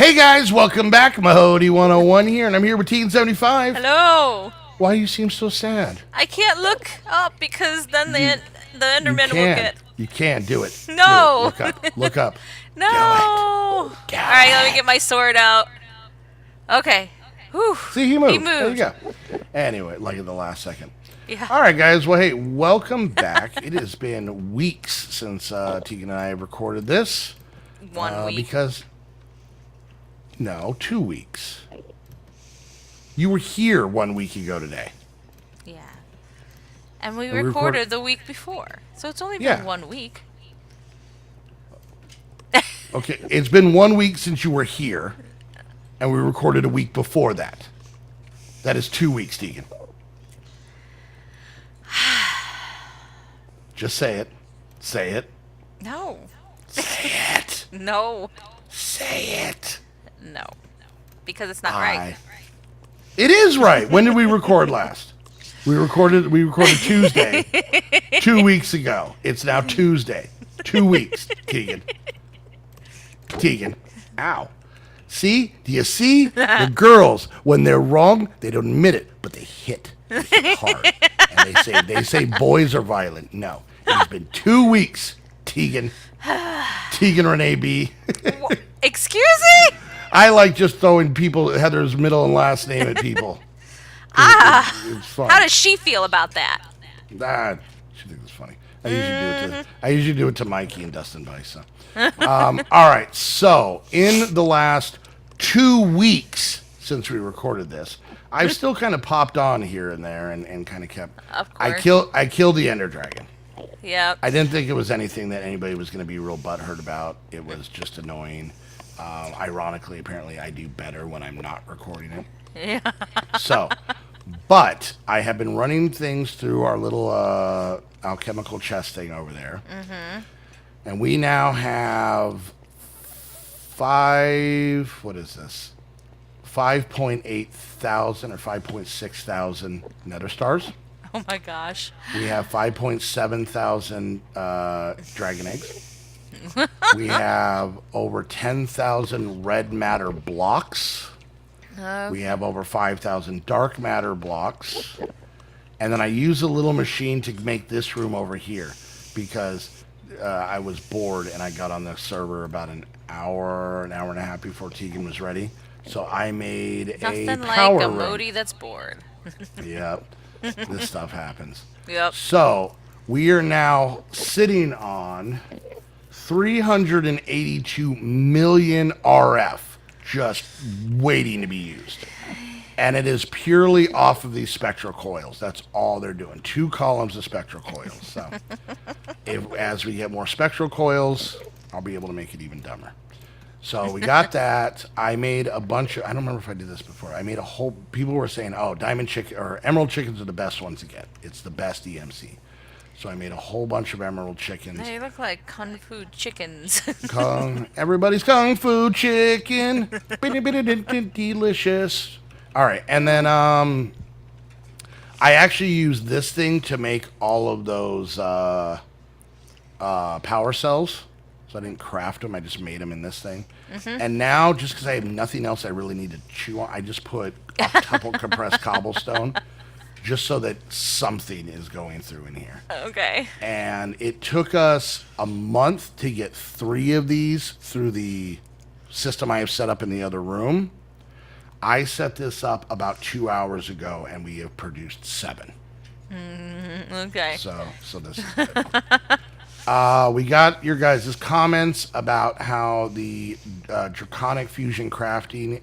Hey guys, welcome back. Modii 101 here, and I'm here with Tegan 75. Hello. Why you seem so sad? I can't look up because then You the you Enderman will can. get. You can do it. Do it. No. Look up. Look up. No. Do it. All Do right, let me it. get my sword out. Okay. Whew. See, he He moved. There you moved. go. Anyway, like at the last second. Yeah. All right, guys. Well, hey, welcome back. It has been weeks since Tegan and I have recorded this. One week. Because, no, 2 weeks. You were here 1 week ago today. Yeah. And we we recorded the week before, so it's only Yeah. been 1 week. Okay, it's been 1 week since you were here, and we recorded a week before that. That is 2 weeks, Tegan. Just say it. Say it. No. Say it. No. Say it. No. Because it's not right. It is right. When did we record last? We recorded Tuesday 2 weeks ago. It's now Tuesday. 2 weeks, Tegan. Tegan. Ow. See? Do you see? The girls, when they're wrong, they don't admit it, but they hit. They hit hard. And they say boys are violent. No. It's been 2 weeks, Tegan. Tegan Renee B. Excuse me? I like just throwing Heather's middle and last name at people. It's fun. How does she feel about that? She thinks it's funny. I usually do it to Mikey and Dustin Bice. All right. So in the last 2 weeks since we recorded this, I've still kind of popped on here and there and kind of kept. Of I course. killed the Ender Dragon. Yep. I didn't think it was anything that anybody was going to be real butthurt about. It was just annoying. Ironically, apparently, I do better when I'm not recording it. Yeah. So, but I have been running things through our little alchemical chest thing over there. Mm-hmm. And we now have 5.8 thousand or 5.6 thousand nether stars. Oh my gosh. We have 5.7 thousand dragon eggs. We have over 10,000 red matter blocks. We have over 5,000 dark matter blocks. And then I use a little machine to make this room over here because I was bored and I got on the server about an hour and a half before Tegan was ready. So I made Nothing a like power a room. Modii that's bored. Yep. This stuff happens. Yep. So we are now sitting on 382 million RF just waiting to be used. And it is purely off of these spectral coils. That's all they're doing. 2 columns of spectral coils. So as we get more spectral coils, I'll be able to make it even dumber. So we got that. I made a bunch of, I don't remember if I did this before. I made a whole, people were saying, oh, diamond chicken or emerald chickens are the best ones to get. It's the best EMC. So I made a whole bunch of emerald chickens. They look like kung fu chickens. Everybody's kung fu chicken. Delicious. All right. And then I actually used this thing to make all of those power cells. So I didn't craft them. I just made them in this thing. Mm-hmm. And now, just because I have nothing else I really need to chew on, I just put a couple compressed cobblestone just so that something is going through in here. Okay. And it took us a month to get 3 of these through the system I have set up in the other room. I set this up about 2 hours ago, and we have produced 7. Okay. So this is good. We got your guys' comments about how the Draconic Fusion Crafting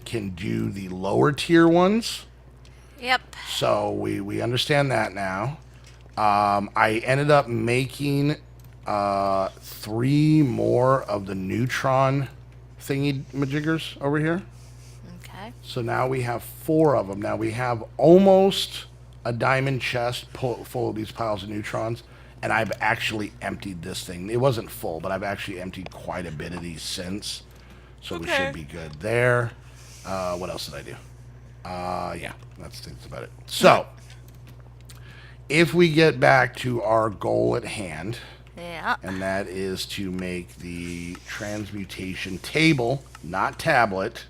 can do the lower tier ones. Yep. So we understand that now. I ended up making 3 more of the neutron thingy majiggers over here. Okay. So now we have 4 of them. Now we have almost a diamond chest full of these piles of neutrons. And I've actually emptied this thing. It wasn't full, but I've actually emptied quite a bit of these since. So we should be good there. What else did I do? Yeah, that's about it. So, if we get back to our goal at hand, Yeah. and that is to make the transmutation table, not tablet.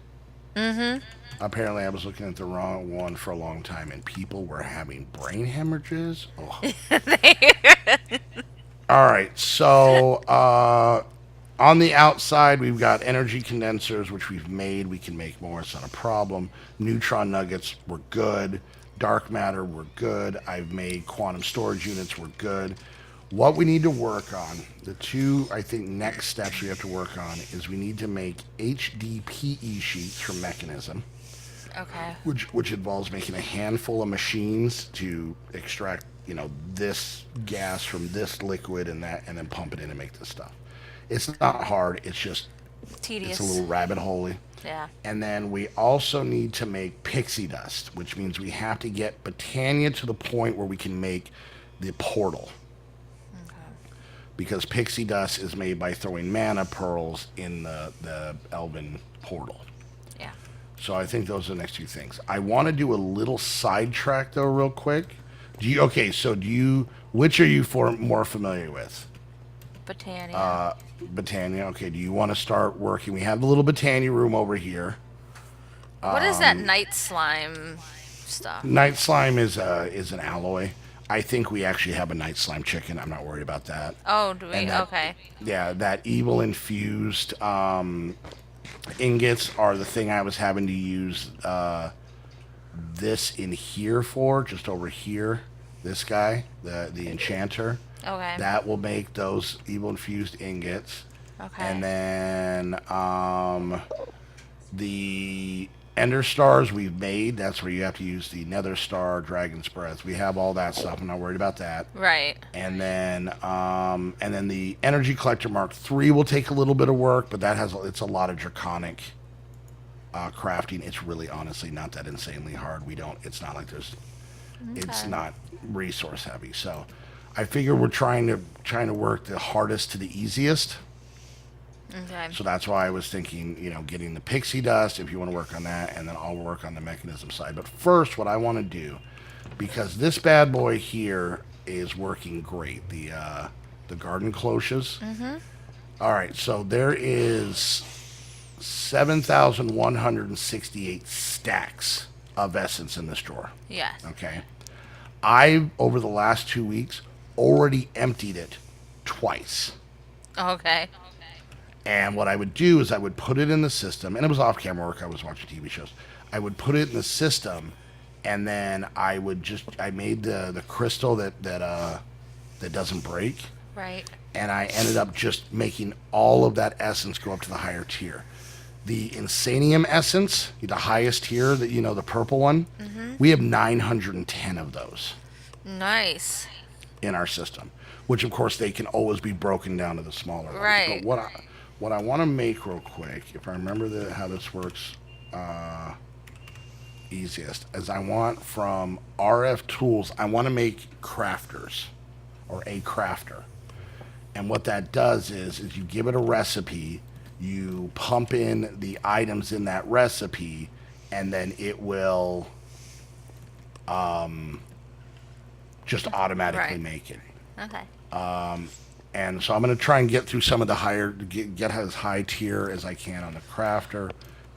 Mm-hmm. Apparently, I was looking at the wrong one for a long time, and people were having brain hemorrhages. Oh. All right, so on the outside, we've got energy condensers, which we've made. We can make more. It's not a problem. Neutron nuggets, we're good. Dark matter, we're good. I've made quantum storage units, we're good. What we need to work on, the two, I think, next steps we have to work on is we need to make HDPE sheets for Mechanism, Okay. which involves making a handful of machines to extract, this gas from this liquid and that, and then pump it in and make this stuff. It's not hard. It's a Tedious. little rabbit holey. Yeah. And then we also need to make pixie dust, which means we have to get Botania to the point where we can make the portal. Because pixie dust is made by throwing mana pearls in the elven portal. Yeah. So I think those are the next two things. I want to do a little sidetrack though, real quick. Which are you more familiar with? Botania. Botania. Okay, do you want to start working? We have the little Botania room over here. What is that night slime stuff? Night slime is an alloy. I think we actually have a night slime chicken. I'm not worried about that. Oh, do we? And that, Okay. yeah, that evil infused ingots are the thing I was having to use this in here for, just over here. This guy, the enchanter. Okay. That will make those evil infused ingots. Okay. And then the Ender Stars we've made. That's where you have to use the Nether Star, Dragon's Breath. We have all that stuff. I'm not worried about that. Right. And then the Energy Collector Mark III will take a little bit of work, but it's a lot of draconic crafting. It's really honestly not that insanely hard. It's not like it's not resource heavy. So I figure we're trying to work the hardest to the easiest. Okay. So that's why I was thinking, getting the pixie dust if you want to work on that, and then I'll work on the Mechanism side. But first, what I want to do, because this bad boy here is working great, the garden cloches. Mm-hmm. All right, so there is 7,168 stacks of essence in this drawer. Yes. Okay. I've, over the last 2 weeks, already emptied it twice. Okay. And what I would do is I would put it in the system, and it was off-camera work. I was watching TV shows. I would put it in the system, and then I made the crystal that doesn't break, Right. and I ended up just making all of that essence go up to the higher tier. The Insanium essence, the highest tier, the purple one, we have 910 of those Nice. in our system, which of course they can always be broken down to the smaller ones. Right. But what I want to make real quick, if I remember how this works easiest, is I want from RF tools, I want to make crafters or a crafter. And what that does is you give it a recipe, you pump in the items in that recipe, and then it will just automatically Right. make it. Okay. And so I'm going to try and get through some of the get as high tier as I can on the crafter,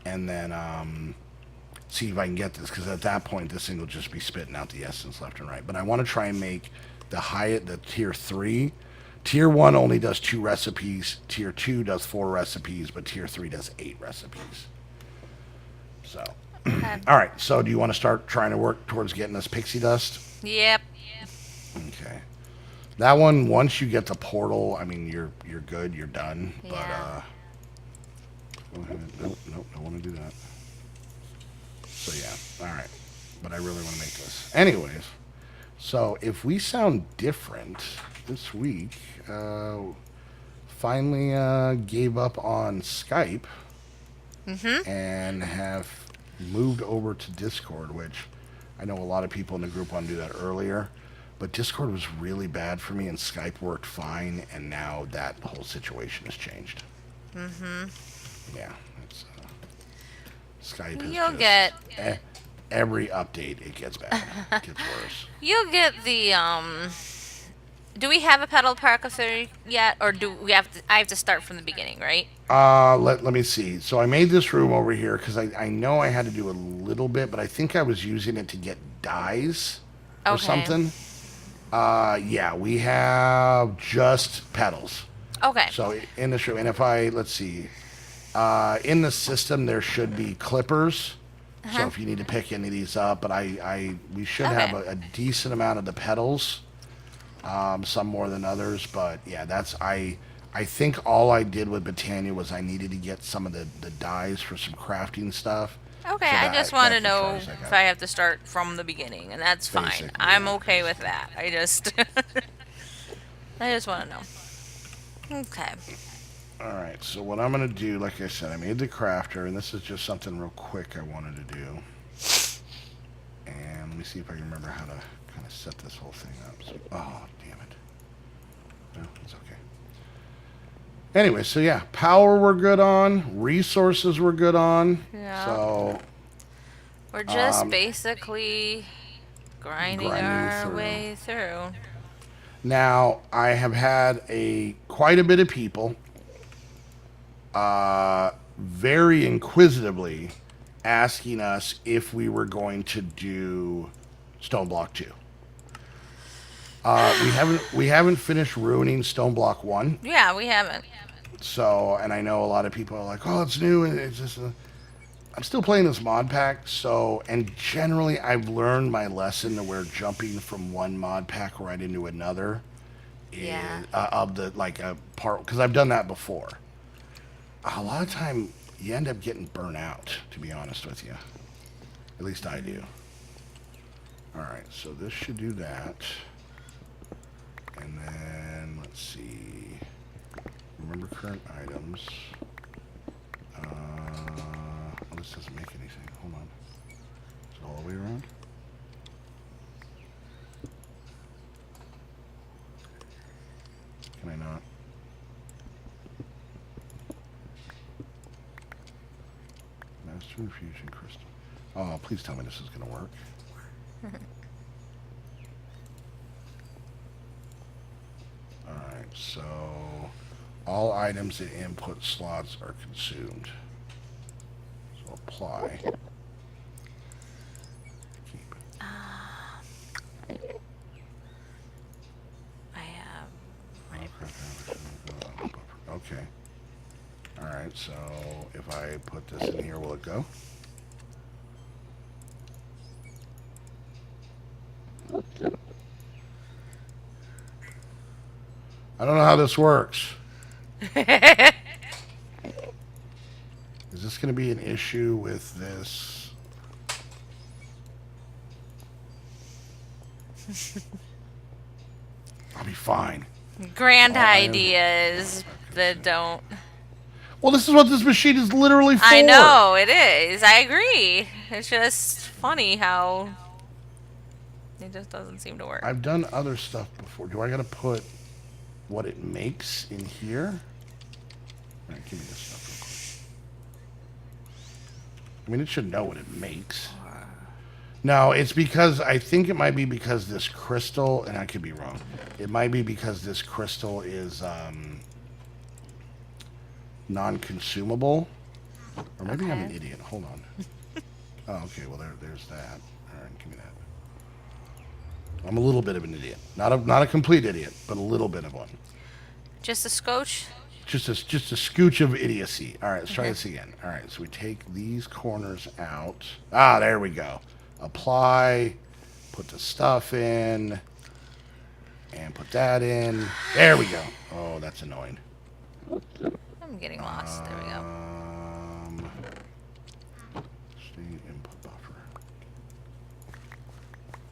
and then see if I can get this, because at that point this thing will just be spitting out the essence left and right. But I want to try and make the tier 3. Tier 1 only does 2 recipes, tier 2 does 4 recipes, but tier 3 does 8 recipes. So, Okay. all right, so do you want to start trying to work towards getting this pixie dust? Yep. Okay. That one, once you get the portal, I mean, you're good, you're done. Yeah. But, go ahead. Nope, don't want to do that. So, yeah, all right. But I really want to make this. Anyways, so if we sound different this week, finally gave up on Skype and have moved over to Discord, which I know a lot of people in the group want to do that earlier. But Discord was really bad for me, and Skype worked fine, and now that whole situation has changed. Yeah, it's, Skype is You'll get every update, it gets bad. It gets worse. you'll get the Do we have a pedal park yet, or do we have to? I have to start from the beginning, right? Let me see. So I made this room over here because I know I had to do a little bit, but I think I was using it to get dyes or Okay. something. Yeah, we have just pedals. Okay. So in this room, and if I, let's see, in the system there should be clippers. So Uh-huh. if you need to pick any of these up, but we should have Okay. a decent amount of the pedals. Some more than others, but yeah, I think all I did with Botania was I needed to get some of the dyes for some crafting stuff. Okay, So I just want to that's as far know as I if got. I have to start from the beginning, and that's fine. Basically, I'm yeah. okay with that. I just, I just want to know. Okay. All right, so what I'm gonna do, like I said, I made the crafter, and this is just something real quick I wanted to do. And let me see if I can remember how to kind of set this whole thing up. So, oh, damn it. No, it's okay. Anyway, so yeah, power we're good on, resources we're good on. Yeah. So We're just basically grinding grinding our through. way through. Now I have had quite a bit of people, very inquisitively, asking us if we were going to do Stoneblock 2. We haven't finished ruining Stoneblock 1. Yeah, we haven't. So, and I know a lot of people are like, "Oh, it's new," and it's just. I'm still playing this mod pack, so and generally I've learned my lesson to where jumping from one mod pack right into another Yeah. is of the like a part because I've done that before. A lot of time you end up getting burnt out, to be honest with you. At least I do. All right, so this should do that, and then let's see. Remember current items. Oh, this doesn't make anything. Hold on. Is it all the way around? Can I not? Master Infusion Crystal. Oh, please tell me this is going to work. Alright, so all items in input slots are consumed. So apply. Keep. I have. Okay. Alright, so if I put this in here, will it go? I don't know how this works. Is this going to be an issue with this? I'll be fine. Grand All items. ideas that don't. Well, this is what this machine is literally for. I know, it is. I agree. It's just funny how it just doesn't seem to work. I've done other stuff before. Do I got to put what it makes in here? All right, give me this stuff real quick. I mean, it should know what it makes. No, it's because I think it might be because this crystal, and I could be wrong. It might be because this crystal is non-consumable, or maybe I'm an idiot. Hold on. Oh, okay. Well, there's that. All right, give me that. I'm a little bit of an idiot. Not a complete idiot, but a little bit of one. Just a scotch? Just a scooch of idiocy. All right, let's try this again. All right, so we take these corners out. Ah, there we go. Apply, put the stuff in, and put that in. There we go. Oh, that's annoying. I'm getting lost. There we go. State input buffer.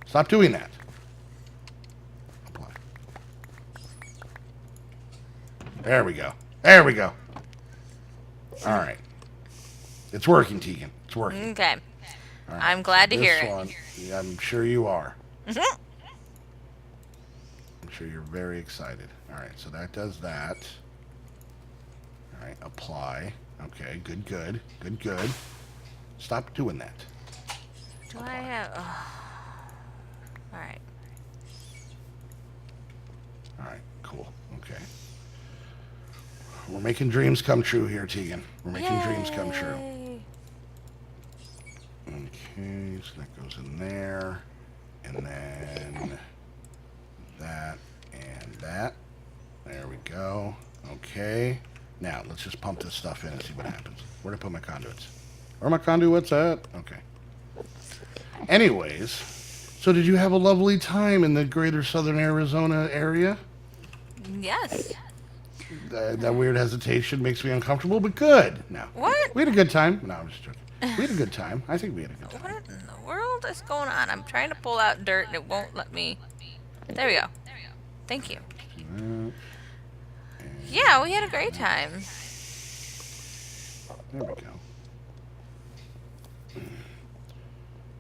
Stop doing that. Apply. There we go. There we go. All right. It's working, Tegan. It's working. Okay. All right, I'm glad to hear this it. one, yeah, I'm sure you are. I'm sure you're very excited. All right, so that does that. All right, apply. Okay, good. Stop doing that. Do I have. Oh. Alright. All right, cool. Okay. We're making dreams come true here, Tegan. We're making dreams come true. Yay. Okay, so that goes in there. And then that and that. There we go. Okay. Now, let's just pump this stuff in and see what happens. Where did I put my conduits? Where are my conduits at? Okay. Anyways, so did you have a lovely time in the greater southern Arizona area? Yes. That weird hesitation makes me uncomfortable, but good. No. What? We had a good time. No, I'm just joking. We had a good time. I think we had a good time. What in the world is going on? I'm trying to pull out dirt and it won't let me. There we go. Thank you. Yeah, we had a great time. There we go.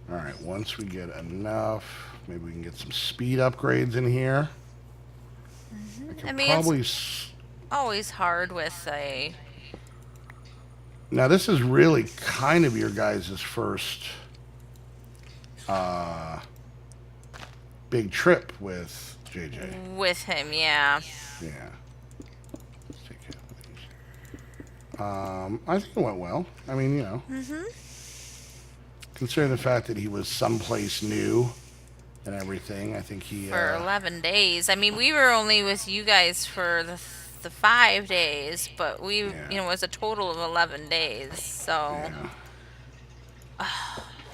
All right, once we get enough, maybe we can get some speed upgrades in here. I can I mean, probably. it's always hard with a. Now, this is really kind of your guys' first big trip with JJ. With him, yeah. Yeah. Let's take care of these. I think it went well. I mean, you know. Considering the fact that he was someplace new and everything, I think he... For 11 days. I mean, we were only with you guys for the 5 days, but we, Yeah. you know, it was a total of 11 days, so. Yeah.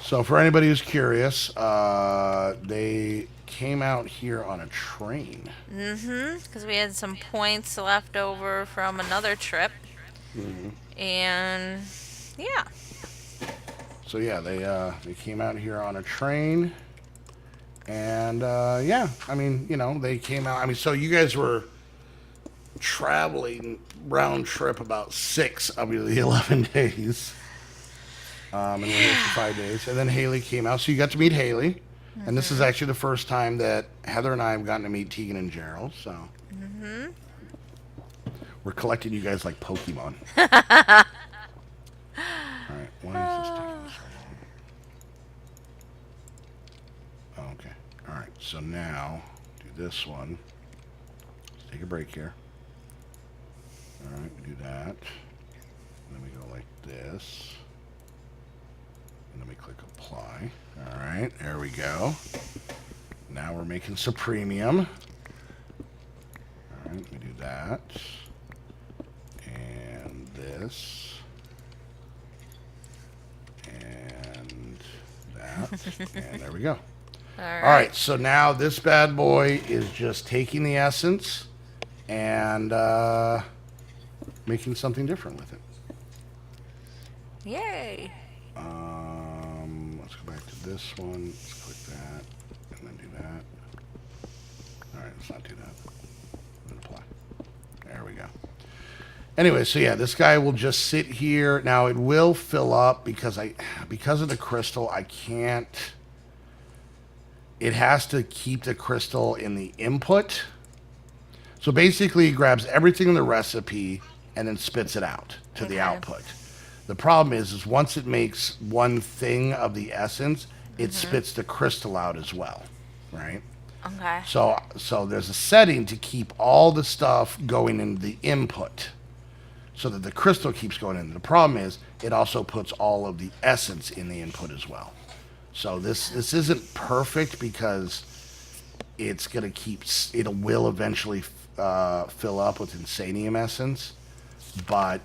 So for anybody who's curious, they came out here on a train. Because we had some points left over from another trip. And, yeah. So yeah, they came out here on a train, and yeah, I mean, you know, they came out. I mean, so you guys were traveling round trip about 6 of the 11 days, and we're here for 5 days, and then Haley came out. So you got to meet Haley, and this is actually the first time that Heather and I have gotten to meet Tegan and Gerald. So we're collecting you guys like Pokemon. All right, why is this taking so long? Okay. All right. So now do this one. Let's take a break here. All right, we do that. And then we go like this. And then we click apply. All right, there we go. Now we're making some premium. All right, we do that. And this. And that. And there we go. All All right, so now this bad boy is just taking the essence and making something different with it. Yay. Let's go back to this one. Let's click that and then do that. All right, let's not do that. Then apply. There we go. Anyway, so yeah, this guy will just sit here. Now it will fill up because of the crystal, I can't. It has to keep the crystal in the input. So basically, it grabs everything in the recipe and then spits it out to the output. The problem is once it makes one thing of the essence, it spits the crystal out as well, right? Okay. So there's a setting to keep all the stuff going in the input so that the crystal keeps going in. The problem is it also puts all of the essence in the input as well. So this isn't perfect because it's going to keep, it will eventually fill up with insanium essence. But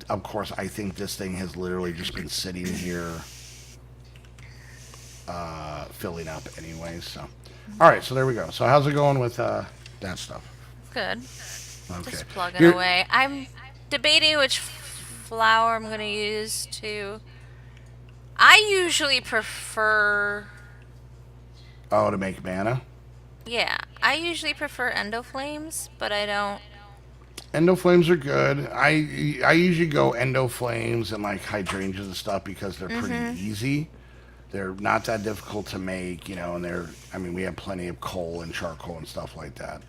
of course, I think this thing has literally just been sitting here filling up anyway. So, all right, so there we go. So how's it going with that stuff? Good. Okay. Just plugging away. I'm debating which flour I'm going to use to... I usually prefer... Oh, to make mana? Yeah, I usually prefer Endoflames, but I don't... Endo flames are good. I usually go endo flames and like hydrangeas and stuff because they're pretty easy. They're not that difficult to make, you know, and we have plenty of coal and charcoal and stuff like that.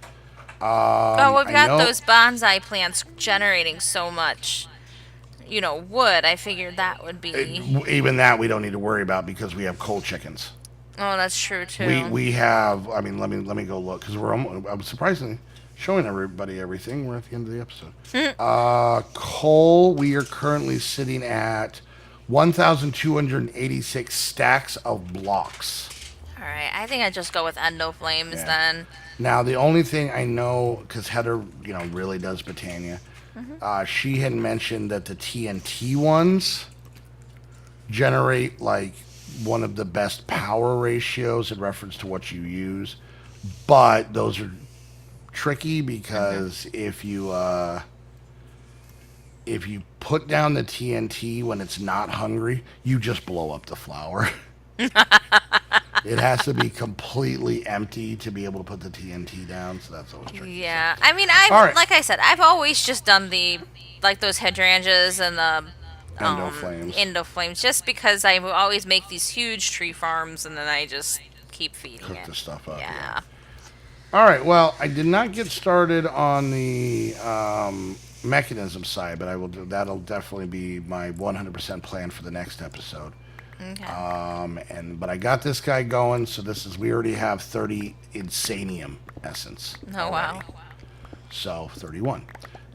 we've got those bonsai plants generating so much, you know, wood. I figured that would be... Even that we don't need to worry about because we have coal chickens. Oh, that's true too. We have. I mean, let me go look because I'm surprisingly showing everybody everything. We're at the end of the episode. Coal, we are currently sitting at 1,286 stacks of blocks. All right, I think I just go with endo flames Yeah. then. Now, the only thing I know, because Heather, really does BOTANIA, she had mentioned that the TNT ones generate like one of the best power ratios in reference to what you use, but those are tricky because if you put down the TNT when it's not hungry, you just blow up the flower. It has to be completely empty to be able to put the TNT down, so that's always tricky. Yeah, So. I mean, All right. like I said, I've always just done like those hydrangeas and the endo flames, just because I will always make these huge tree farms and then I just keep feeding Cook it. the stuff up. Yeah. All right. Well, I did not get started on the mechanism side, but I will. That'll definitely be my 100% plan for the next episode. Okay. But I got this guy going, so we already have 30 insanium essence. Oh wow. So 31.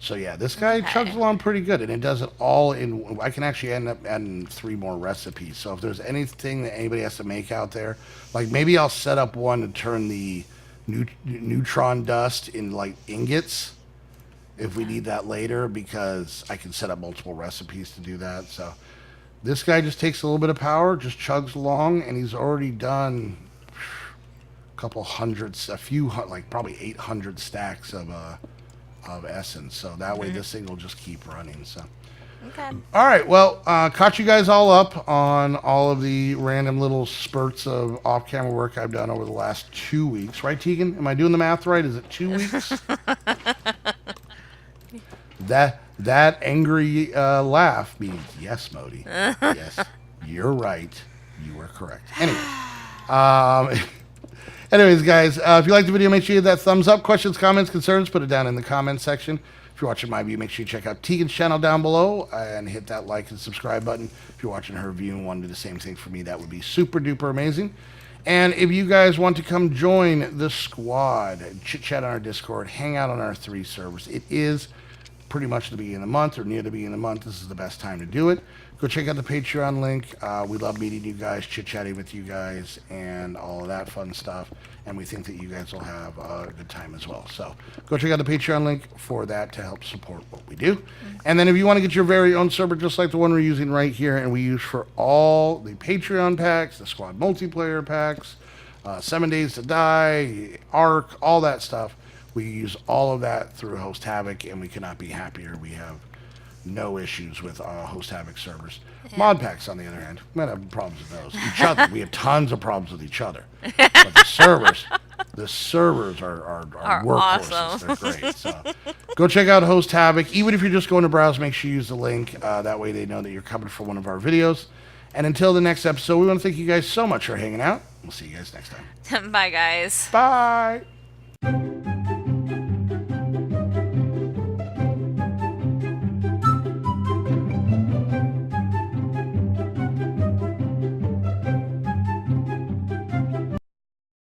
So yeah, this guy chugs along pretty good, and it does it all in. I can actually end up adding 3 more recipes. So if there's anything that anybody has to make out there, like maybe I'll set up one to turn the neutron dust in like ingots, if we need that later, because I can set up multiple recipes to do that. So this guy just takes a little bit of power, just chugs along, and he's already done a couple hundreds, like probably 800 stacks of essence. So that way this thing will just keep running. So. Okay. All right. Well, caught you guys all up on all of the random little spurts of off-camera work I've done over the last 2 weeks. Right, Tegan? Am I doing the math right? Is it 2 weeks? That angry laugh means yes, Modii. Yes, you're right. You are correct. Anyway, anyways, guys, if you liked the video, make sure you hit that thumbs up. Questions, comments, concerns, put it down in the comments section. If you're watching my view, make sure you check out Tegan's channel down below and hit that like and subscribe button. If you're watching her view and want to do the same thing for me, that would be super duper amazing. And if you guys want to come join the squad, chit chat on our Discord, hang out on our 3 servers, it is pretty much the beginning of the month or near the beginning of the month. This is the best time to do it. Go check out the Patreon link. We love meeting you guys, chit-chatting with you guys, and all of that fun stuff. And we think that you guys will have a good time as well. So go check out the Patreon link for that to help support what we do. And then if you want to get your very own server, just like the one we're using right here, and we use for all the Patreon packs, the squad multiplayer packs, 7 Days to Die, Arc, all that stuff, we use all of that through HostHavoc, and we cannot be happier. We have no issues with HostHavoc servers. Yeah. Mod packs, on the other hand, we might have problems with those. Each other, we have tons of problems with each other. But the servers are workhorses. Awesome. They're great. So go check out HostHavoc. Even if you're just going to browse, make sure you use the link. That way they know that you're coming for one of our videos. And until the next episode, we want to thank you guys so much for hanging out. We'll see you guys next time. Bye, guys. Bye.